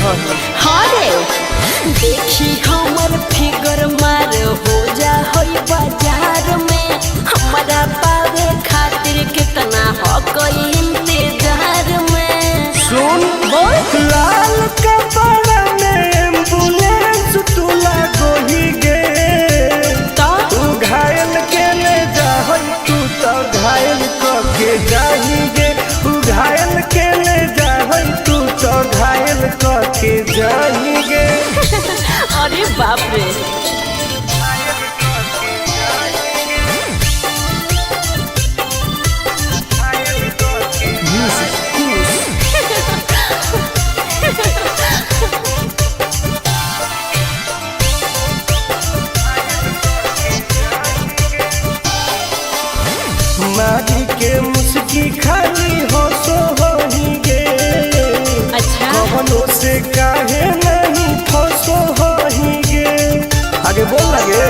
हाँ रे देखी हमर फिगर मार हो जा होई बाजार में हमारा पावे खातिर कितना हो कोई इंतजार में। सुन बोल लाल कपड़ा में एम्बुलेंस तुला गोही गे तू घायल के ले जा तू तो घायल के जाही गे तू घायल के ले जा तू तो घायल के जाही गे। अरे बाप रे मारी के मुस्की खाली हो सो होही गे। अच्छा कवनो से काहे नहीं फसो होही गे। आगे बोल लगे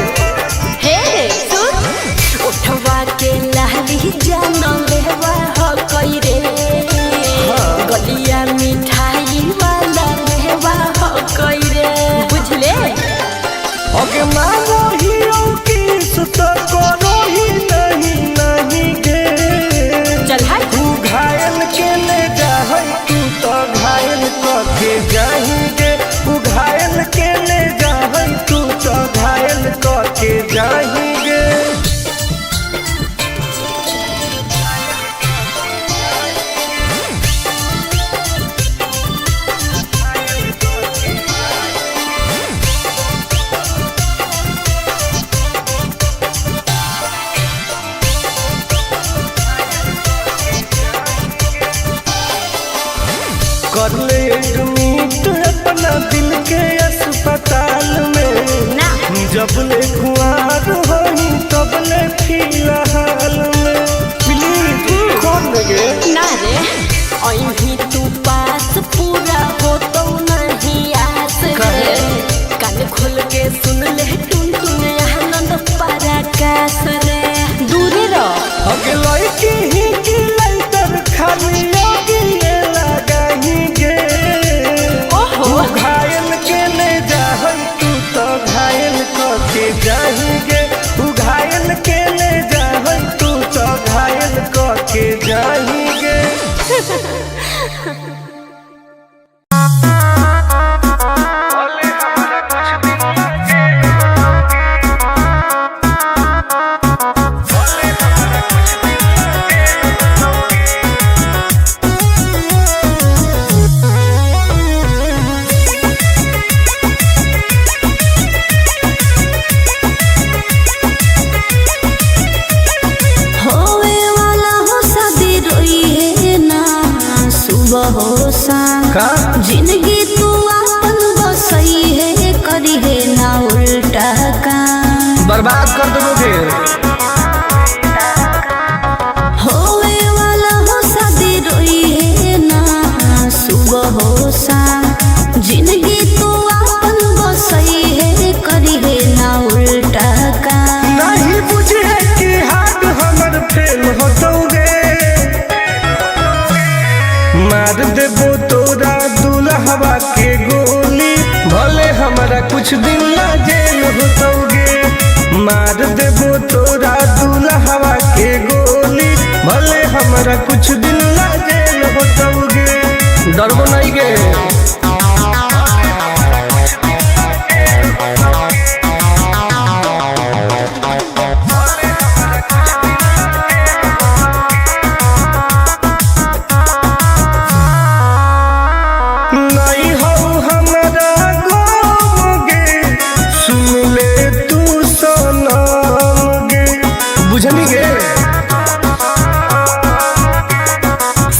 हे सुन उठवा के लाली जानो लेवा हो कोई रे गलिया मिठाई वाला लेवा हो कोई रे बुझले। ओके मांगो ही किस तो करो ही नहीं गे। चल हाय तू घायल के ले जा तू तो घायल के जाही गे तू घायल के ले जा तू तो घायल के जाही गे। कर ले एडमिट अपना दिल के अस्पताल में ना जब ले खुआर होही तब ले फिलहाल में प्लीज कौन लगे ना रे अभी तू पास पूरा हो तो नहीं आस रे कान खोल के सुन ले टुन टुन आनंद पराकाश रे दूरी रह अगे लड़की ही की लाइटर खाली योगी लगाही गे। ओहो तू घायल के ले जा तू तो घायल के जाही गे तू घायल के ले जा तू तो घायल के जाही गे। जिंदगी तू अपन बसई है करी है ना उल्टा काम बर्बाद कर दोगे होवे वाला हो शादी रोई है ना सुबह हो शाम जिंदगी तू अपन बसई है करी है ना उल्टा काम नहीं बुझे कि हाथ हमर फेल होतोगे मार देबो तोरा दुल्हवा के गोली भले हमारा कुछ दिन ना जेल होतोगे मार देबो तोरा दुल्हवा के गोली भले हमारा कुछ दिन ना जेल होतोगे डरबो नहीं गे।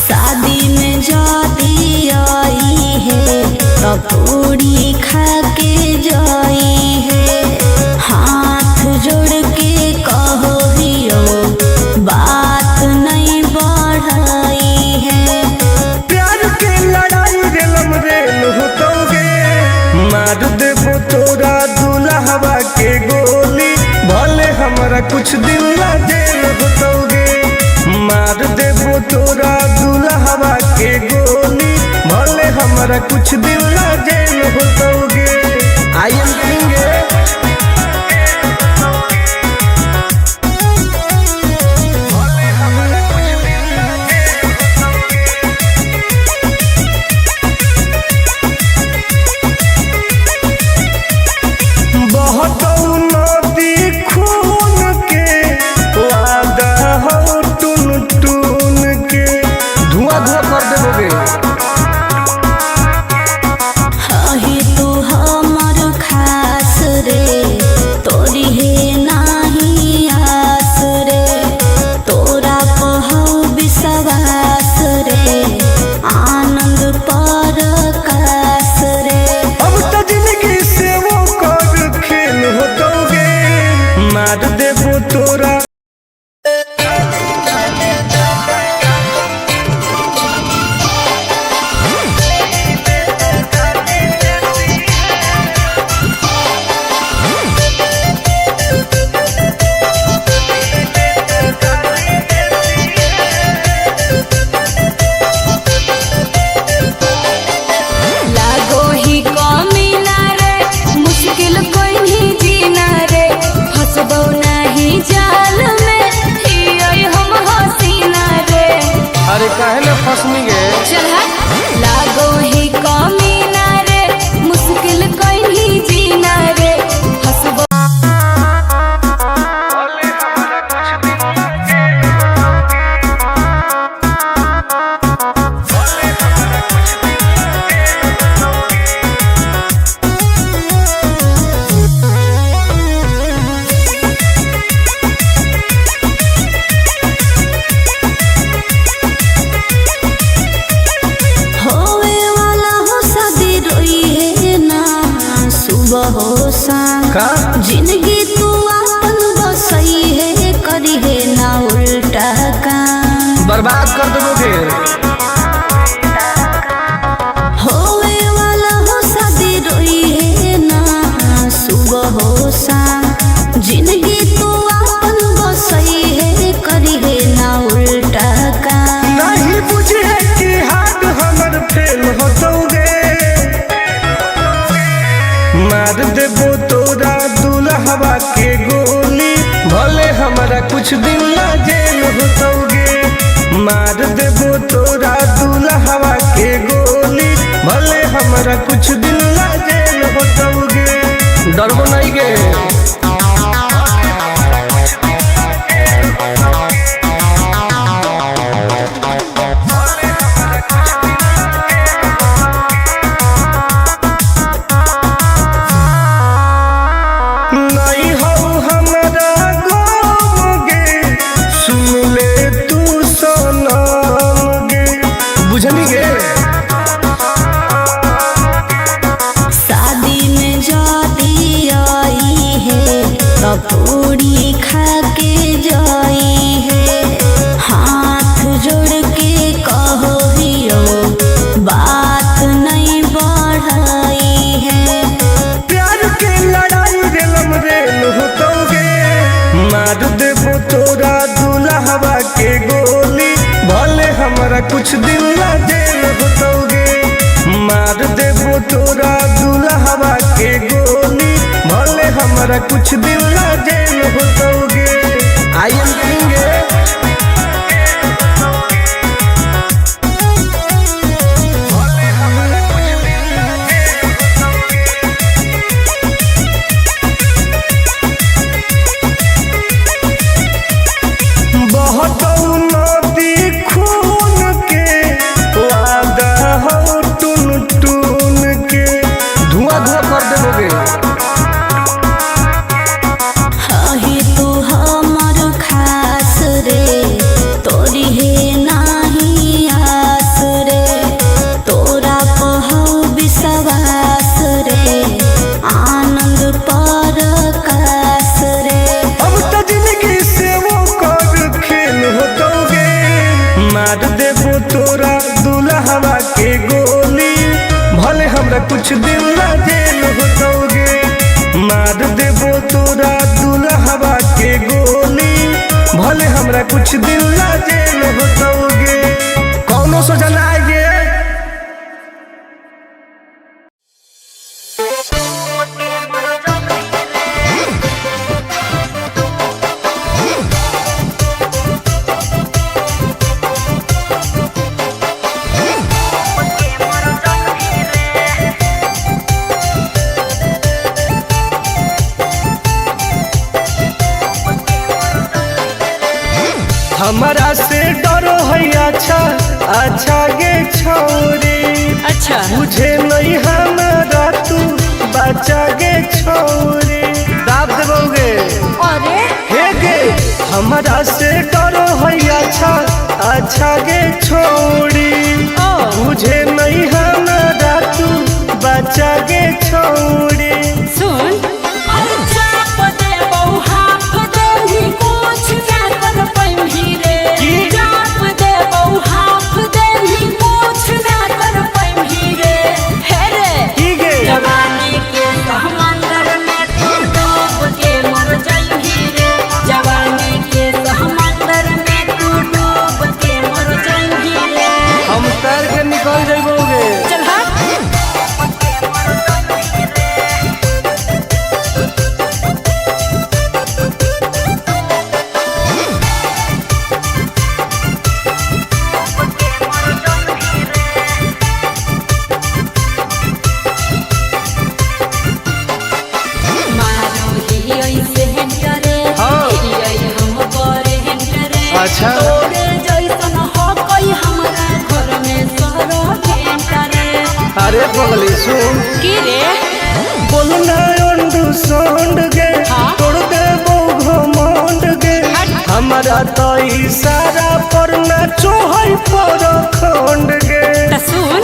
शादी में जाती आई है तो पूरी खा के जाई है हाथ जोड़ के कहो हियो बात नहीं बढ़ाई है प्यार के लड़ाई रेलम रेल होतोगे मार देबो तोरा दुल्हवा के गोली भले हमारा कुछ दिन ना जेल होतोगे मार देबो तोरा दुल्हवा के गोली भले हमारा हमारा कुछ दिन ला जेल होतोगे। आई एम करेंगे बहुत नदी खून के वादा हो टून टून के धुआं धुआं कर देबोगे। हही तू हमर खास रे तोरी हे नाही आस रे तोरा कहौ विश्वास रे आनंद परकाश रे। अब तो जिंदगी से वो कर खेल होतोगे मार देबो तोरा। लागो ही कमीना रे मुश्किल कोई नहीं जीना रे फसबो नहीं जाल में हियै हम हसीना रे। अरे काहे न फसनी गे चल लागो ही कमीना रे मुश्किल कोई नहीं जीना रे फसबो। होवे वाला हो शादी रोई है ना सुबह हो शाम का जिंदगी तू अपन बसई है करी है ना उल्टा काम बर्बाद कर देबोगे। होवे वाला हो शादी रोई है ना सुबह हो शाम जिंदगी तू अपन बसई है करी है ना उल्टा काम। नहीं बुझे कि हाथ हमर फेल होतोगे मार देबो तोरा दुल्हवा के गोली भले हमारा कुछ दिन ला जेल होतोगे। मार देबो तोरा दुल्हवा के गोली भले हमारा कुछ दिन ला जेल होतोगे। डरबो नहीं गे नहीं हो हमारा गम गे सुन ले तू सनम गे बुझनी गे। शादी में जाती आई है तो पूरी खा के जाई है हाथ जोड़ के कहो हियो बात नहीं बढ़ाई है। प्यार के लड़ाई रेलम रेल होतोगे मार देबो तोरा दुल्हवा के गोली भले हमारा कुछ दिन ला जेल होतोगे। मार देबो तोरा दुल्हवा के गोली भले हमारा कुछ दिन ला जेल होतोगे। आई एम करेंगे बहुत नदी खून के वादा हो टून टून के धुआं धुआं कर देबोगे। हही तू हमर खास रे तोरी हे नाही आस रे तोरा कहौ विश्वास रे आनंद परकाश रे। अब तो जिंदगी से वो कर खेल होतोगे मार देबो तोरा दुल्हवा के गोली भले हमरा कुछ दिन ला जेल होतोगे। मार देबो तोरा दुल्हवा के गोली भले हमरा कुछ दिन ला जेल होतोगे। कौनो सोचना आगे हमारा से डरो है अच्छा अच्छा गे छोरी। अच्छा मुझे नहीं हमारा तू बचा गे छोरी। दाब देवोगे अरे हे गे हमारा से डरो है अच्छा अच्छा गे छोरी। मुझे नहीं हमारा तू बचा गे छोरी। सुन निकल जाइबोगे। चल अच्छा अरे पगली सुन की रे बोलना अंडू सोंड गे तोड़ दे घमंड गे। हमारा तो इशारा पर ना चोहई पर खंड गे। सुन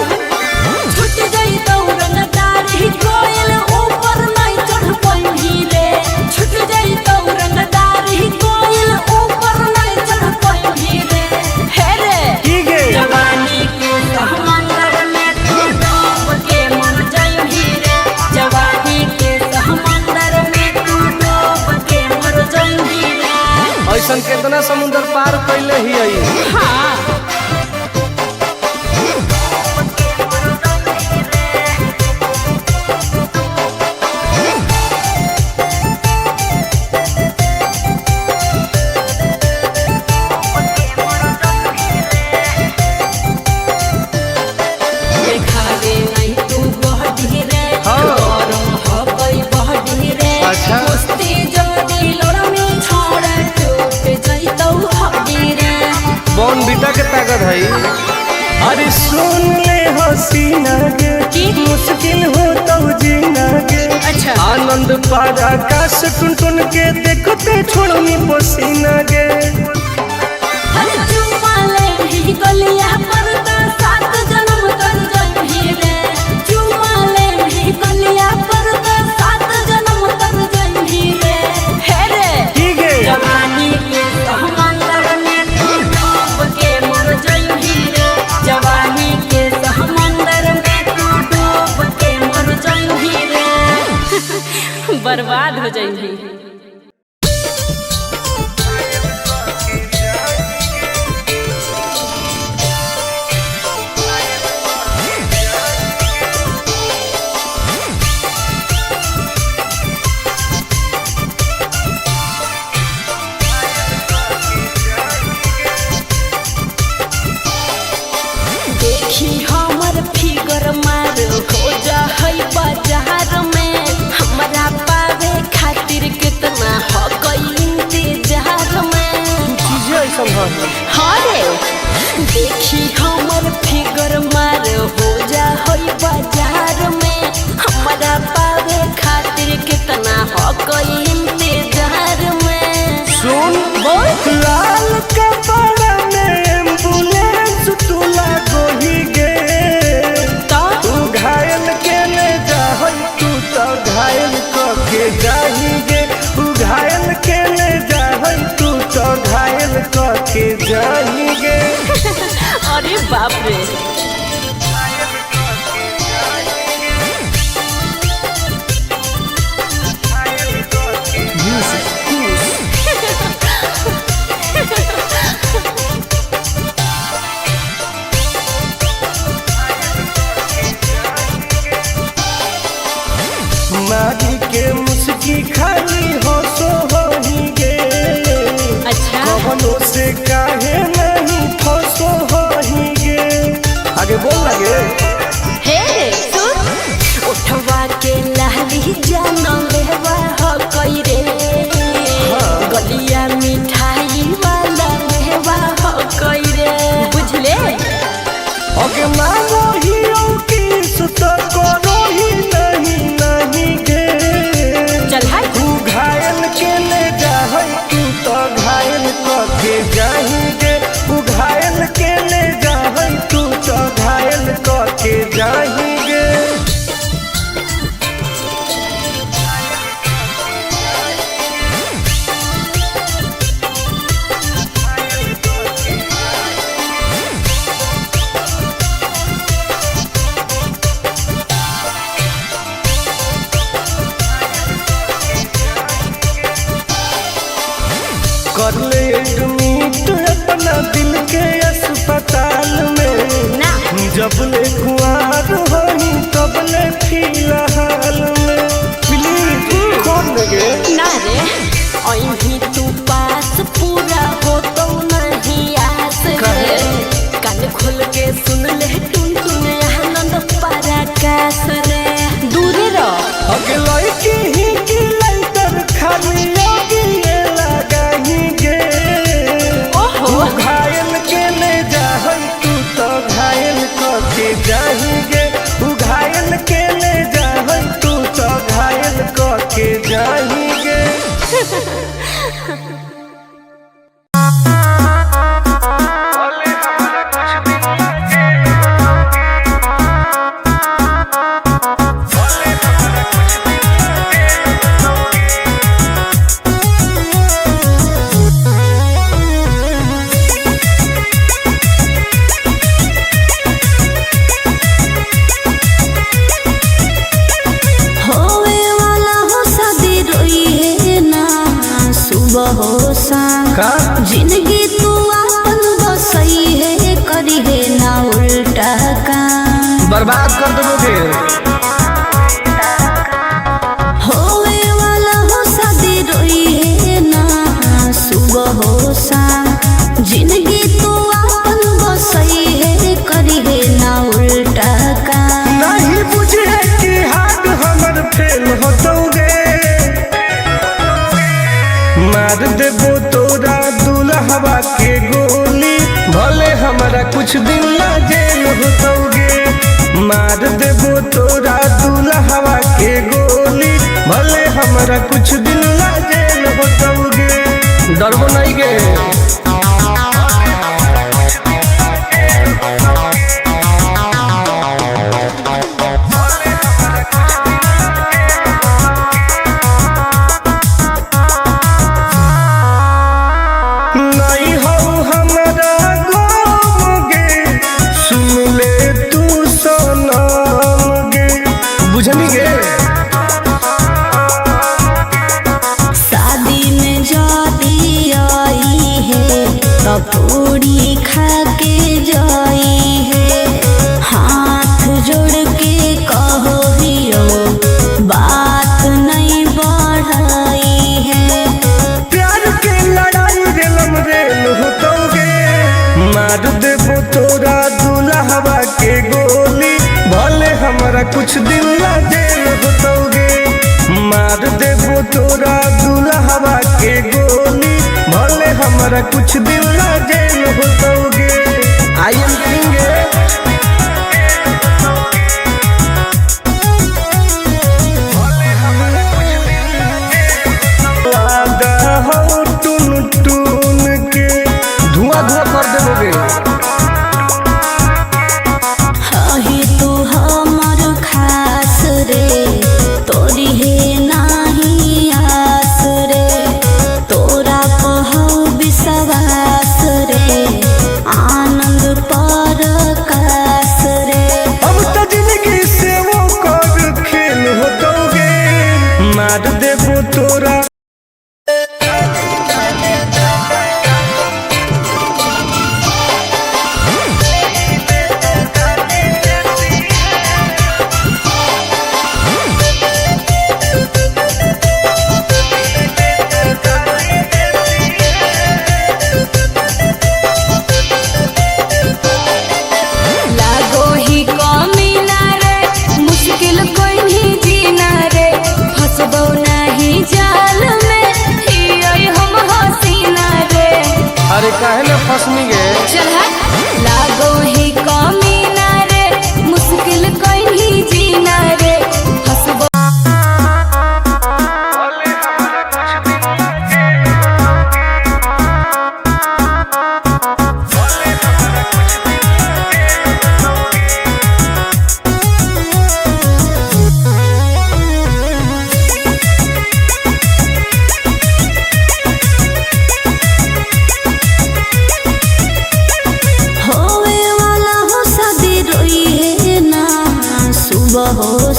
छूट गई दौड़न दारी कोयल ऊपर नहीं चढ़ पाई रे। छूट गई दौड़न दारी कोयल ऊपर नहीं चढ़ पाई रे। हे रे की गे जवानी के समंदर में तू डूब के मर जाई रे। जवानी के समंदर में तू डूब के मर जाई रे। ऐसा कितना समुद्र पार कैले ही आई। हाँ अच्छा बॉन बीटा के ताकत है। अरे सुन ले हसीना गे मुश्किल हो तो जीना गे। अच्छा आनंद पारा आकाश टुन टुन के देखते छोड़नी पसीना गे। गलिया पर सात जन्म कर जाई रे। चुमाले भी गलिया पर सात जन्म कर जाई रे। हे रे की गे जवानी के समंदर में तू डूब के मर जाई रे। जवानी के समंदर में तू डूब के मर जाई रे। बर्बाद हो जाई। देखी हमर फिगर मार हो जा है बाजार में। हमरा पावे खातिर कितना हो गई इंतजार में। चीजें ऐसा है। हाँ रे देखी हमर फिगर मार हो जा है बाजार में। हमरा पावे खातिर कितना हो गई इंतजार में। सुन बोल लाल कपड़ा में एम्बुलेंस तू लागोही गे। तू घायल के ले जा तू तो घायल के जाही गे। तू घायल के ले जा तू तो घायल के जाही गे। अरे बाप रे मारी के मुस्की खाली हो सो होही गे। अच्छा कवनों से काहे नहीं फसो होही गे। आगे बोल लगे हे सुन उठवा के लहली जान लेवा हो कई रे। गलिया मिठाई वाला लेवा मानो ही किस तो करो ही नहीं गे। चल है तू घायल के ले जाए तू तो घायल के जाएंगे। तू घायल के ले जाए तू तो घायल के जाएंगे। कर ले एडमिट अपना दिल के अस्पताल में ना जब ले कुआर होई तब ले फिलहाल में प्लीज कौन लगे ना रे अहीं तू पास पूरा हो तो नहीं आस रे। कान खोल के सुन ले टुन टुन आनंद पराकाश रे। दूर रह अगला की ही की लंतर खाली योगी लगाएंगे। ओहो तू घायल के ले जाए तू तो घायल के जाएंगे। तू घायल के ले जाए तू तो घायल के जाएंगे। का जिंदगी तू अपन बसई है करी है ना उल्टा काम बर्बाद कर दोगे। होवे वाला हो शादी रोई है ना सुबह हो शाम। जिंदगी तू अपन बसई है करी है ना उल्टा काम। नहीं बुझे कि हाथ हमर फेल होतोगे। मार देबो तोरा दुल्हवा के गोली भले हमारा कुछ दिन ला जेल होतोगे। मार देबो तोरा दुल्हवा के गोली भले हमारा कुछ दिन ला जेल होतोगे। डरबो नहीं गे। पूरी खा के जाई है हाथ जोड़ के कहो हियो बात नहीं बढ़ाई है। प्यार के लड़ाई रेलम रेल होतोगे। मार देबो तोरा दुल्हवा के गोली भले हमारा कुछ दिन ला जेल होतोगे। मार देबो तोरा दुल्हवा के गोली भले हमारा कुछ दिन ला जेल होतोगे। आई एम किंग हो टून टून के धुआं धुआं कर देबोगे। ही तू हमर खास रे तोरी है नाही आस रे। तोरा पहु विश्वास रे आनंद परकाश रे। अब तो जिंदगी से वो कर खेल होतोगे। मार देबो तोरा काहे न फसनी गे। चल लागो ही कमीना रे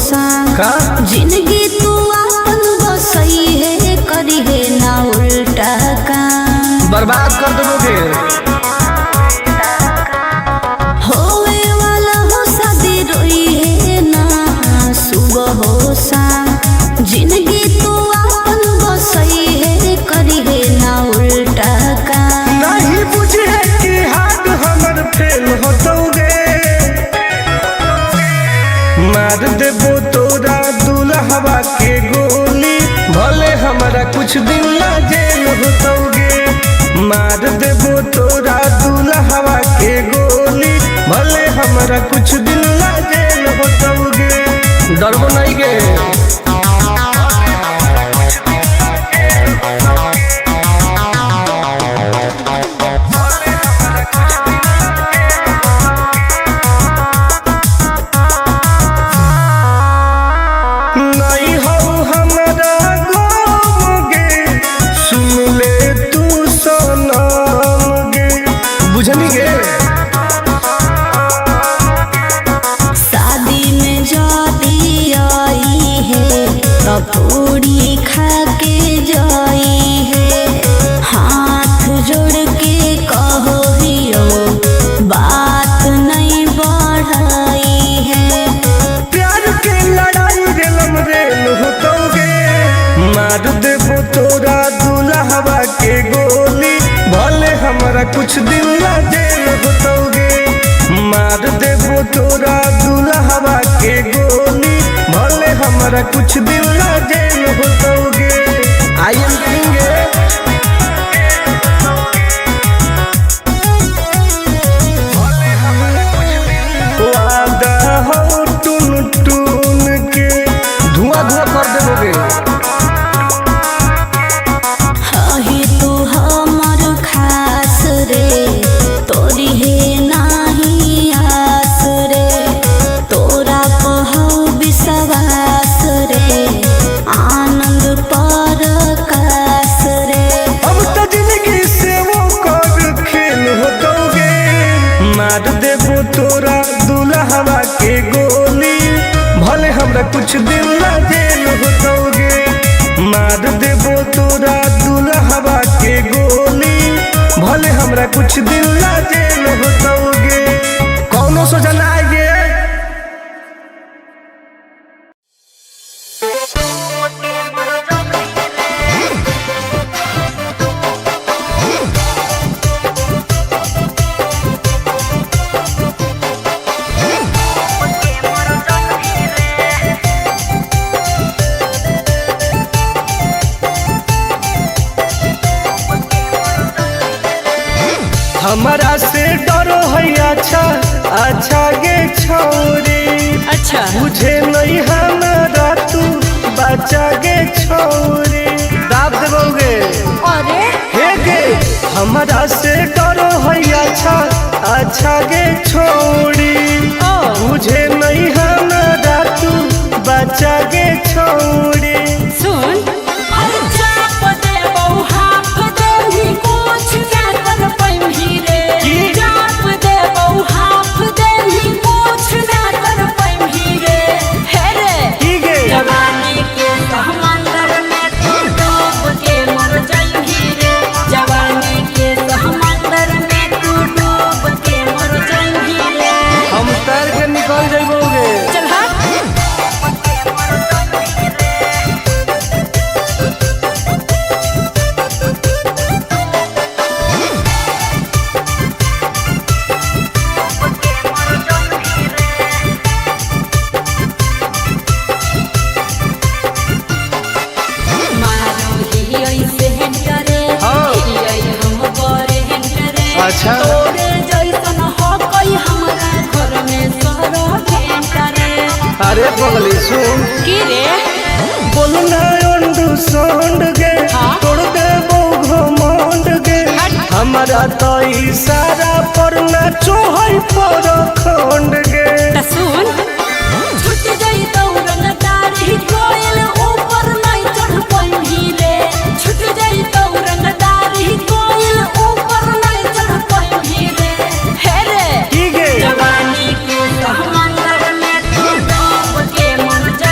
संग का जिंदगी तू अपन बसई है करी है ना उल्टा काम बर्बाद कर दोगे। होवे वाला हो शादी रोई है ना सुबह हो शाम जिंदगी तू अपन बसई है करी है ना उल्टा काम नहीं बुझे कि हाथ हमर फेल होतोगे मार देबो तोरा दुल्हवा के गोली भले हमारा कुछ दिन ला जेल होतोगे मार देबो तोरा दुल्हवा के गोली भले हमारा कुछ दिन ला जेल होतोगे डरबो नहीं गे। बुझनी गे शादी में जाती आई है तो पूरी खा के जाई है हाथ जोड़ के कहो हियो बात नहीं बढ़ाई है प्यार के लड़ाई रेलम रेल होतोगे मार देबो तोरा दुल्हवा के गोली भले हमारा कुछ दिन ला जेल होतोगे मार देबो तोरा दुल्हवा के गोली भले हमारा कुछ दिन ला जेल होतोगे। आई एम किंग वादा हो टून टून के धुआं धुआं कर देबोगे। ही तू हमर खास रे तोरी है नाही आस रे तोरा पहौ विश्वास रे आनंद पर कास रे अब तो जिंदगी से वो कर खेल होतोगे मार देबो तोरा दुल्हवा के गोली भले हमरा कुछ दिन ला जेल होतोगे मार देबो तोरा दुल्हवा के गोली भले हमरा कुछ दिन ला जेल होतोगे कौनो सोचा ना आएगे। हमारा से डरो है अच्छा अच्छा गे छोरी अच्छा मुझे नहीं हमारा तू बचा गे छोरी दाब देबोगे अरे हे गे हमारा से डरो है अच्छा अच्छा गे छोरी मुझे नहीं हमारा तू बचा गे छोरी सुन निकल जाइबोगे चल हाँ अच्छा अरे पगली सुन की रे बोलना अंडरस्टैंड गे तोड़ दे वो घमंड गे हमारा तो इशारा पर नाचो है पर खंड गे सुन छुट गई दौड़न दाढ़ी कोयल ऊपर नहीं चढ़ पाई रे छुट गई दौड़न दाढ़ी कोयल ऊपर नहीं चढ़ पाई रे हे रे ठीक है जवानी के समंदर में तू डूब के मर जा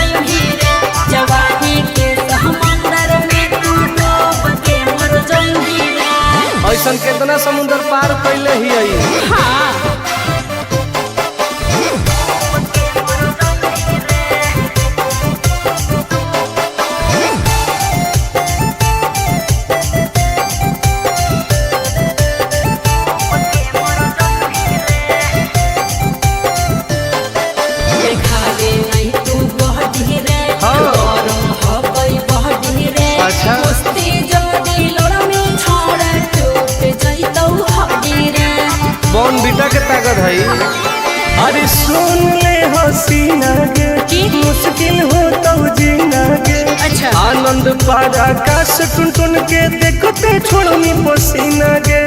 हमरा के ताकत है। अरे सुन ले हसीना गे की? मुश्किल हो तो जीना गे। अच्छा। आनंद पार आकाश टुन टुन के देखते छोड़नी पसीना गे।